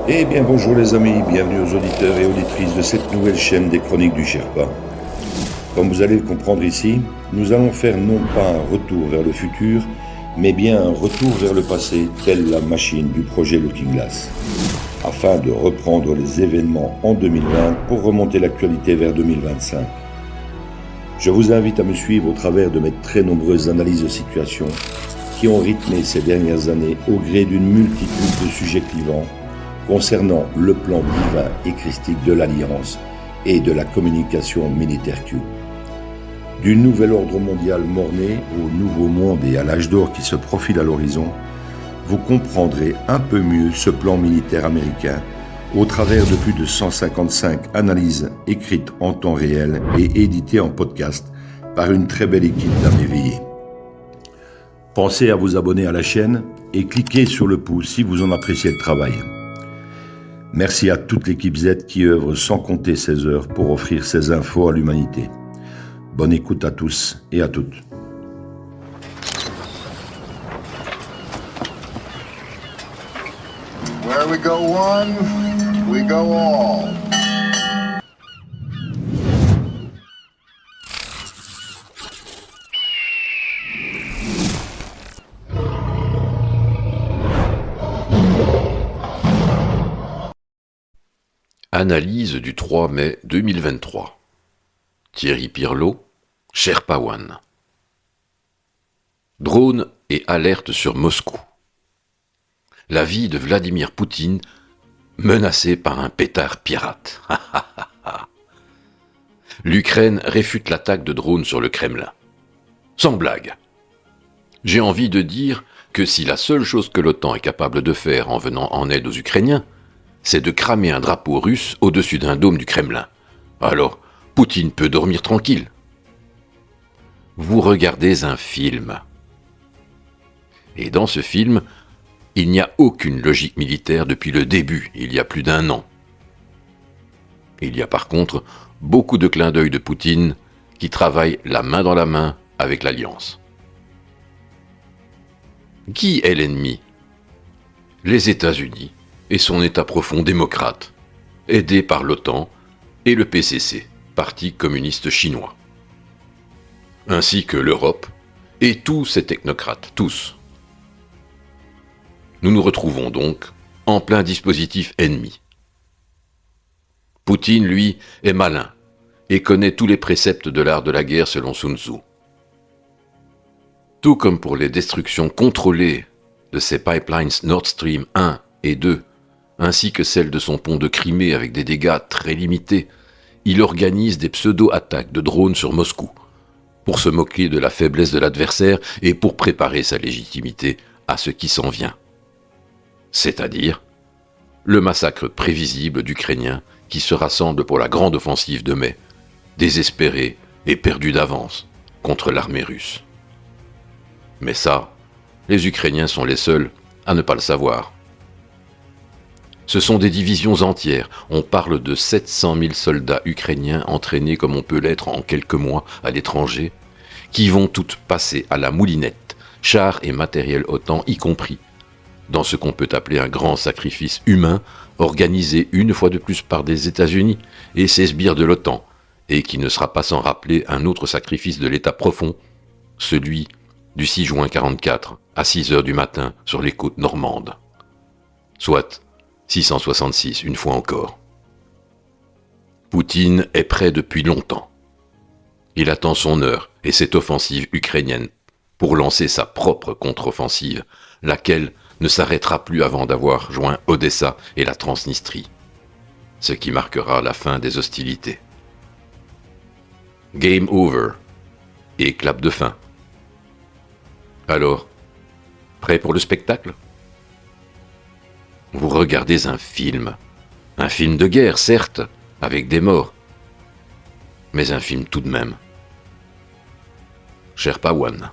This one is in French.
Eh bien bonjour les amis, bienvenue aux auditeurs et auditrices de cette nouvelle chaîne des Chroniques du Sherpa. Comme vous allez le comprendre ici, nous allons faire non pas un retour vers le futur, mais bien un retour vers le passé, telle la machine du projet Looking Glass, afin de reprendre les événements en 2020 pour remonter l'actualité vers 2025. Je vous invite à me suivre au travers de mes très nombreuses analyses de situation qui ont rythmé ces dernières années au gré d'une multitude de sujets clivants concernant le plan divin et christique de l'Alliance et de la communication militaire Q. Du nouvel ordre mondial mort-né au nouveau monde et à l'âge d'or qui se profile à l'horizon, vous comprendrez un peu mieux ce plan militaire américain au travers de plus de 155 analyses écrites en temps réel et éditées en podcast par une très belle équipe d'âmes éveillées. Pensez à vous abonner à la chaîne et cliquez sur le pouce si vous en appréciez le travail. Merci à toute l'équipe Z qui œuvre sans compter ses heures pour offrir ces infos à l'humanité. Bonne écoute à tous et à toutes. Where we go one, we go all. Analyse du 3 mai 2023. Thierry Pirlot, Sherpa One. Drone et alerte sur Moscou. La vie de Vladimir Poutine menacée par un pétard pirate. L'Ukraine réfute l'attaque de drones sur le Kremlin. Sans blague. J'ai envie de dire que si la seule chose que l'OTAN est capable de faire en venant en aide aux Ukrainiens, c'est de cramer un drapeau russe au-dessus d'un dôme du Kremlin, alors Poutine peut dormir tranquille. Vous regardez un film. Et dans ce film, il n'y a aucune logique militaire depuis le début, il y a plus d'1 an. Il y a par contre beaucoup de clins d'œil de Poutine qui travaillent la main dans la main avec l'Alliance. Qui est l'ennemi ? Les États-Unis et son État profond démocrate, aidé par l'OTAN et le PCC, Parti communiste chinois, ainsi que l'Europe et tous ces technocrates, tous. Nous nous retrouvons donc en plein dispositif ennemi. Poutine, lui, est malin et connaît tous les préceptes de l'art de la guerre selon Sun Tzu. Tout comme pour les destructions contrôlées de ses pipelines Nord Stream 1 et 2, ainsi que celle de son pont de Crimée avec des dégâts très limités, il organise des pseudo-attaques de drones sur Moscou, pour se moquer de la faiblesse de l'adversaire et pour préparer sa légitimité à ce qui s'en vient. C'est-à-dire le massacre prévisible d'Ukrainiens qui se rassemblent pour la grande offensive de mai, désespérés et perdus d'avance contre l'armée russe. Mais ça, les Ukrainiens sont les seuls à ne pas le savoir. Ce sont des divisions entières, on parle de 700 000 soldats ukrainiens entraînés comme on peut l'être en quelques mois à l'étranger, qui vont toutes passer à la moulinette, chars et matériel OTAN y compris, dans ce qu'on peut appeler un grand sacrifice humain organisé une fois de plus par des États-Unis et ses sbires de l'OTAN, et qui ne sera pas sans rappeler un autre sacrifice de l'État profond, celui du 6 juin 1944 à 6 heures du matin sur les côtes normandes. Soit 666, une fois encore. Poutine est prêt depuis longtemps. Il attend son heure et cette offensive ukrainienne pour lancer sa propre contre-offensive, laquelle ne s'arrêtera plus avant d'avoir joint Odessa et la Transnistrie, ce qui marquera la fin des hostilités. Game over et clap de fin. Alors, prêt pour le spectacle ? Vous regardez un film de guerre, certes, avec des morts, mais un film tout de même. Sherpa One.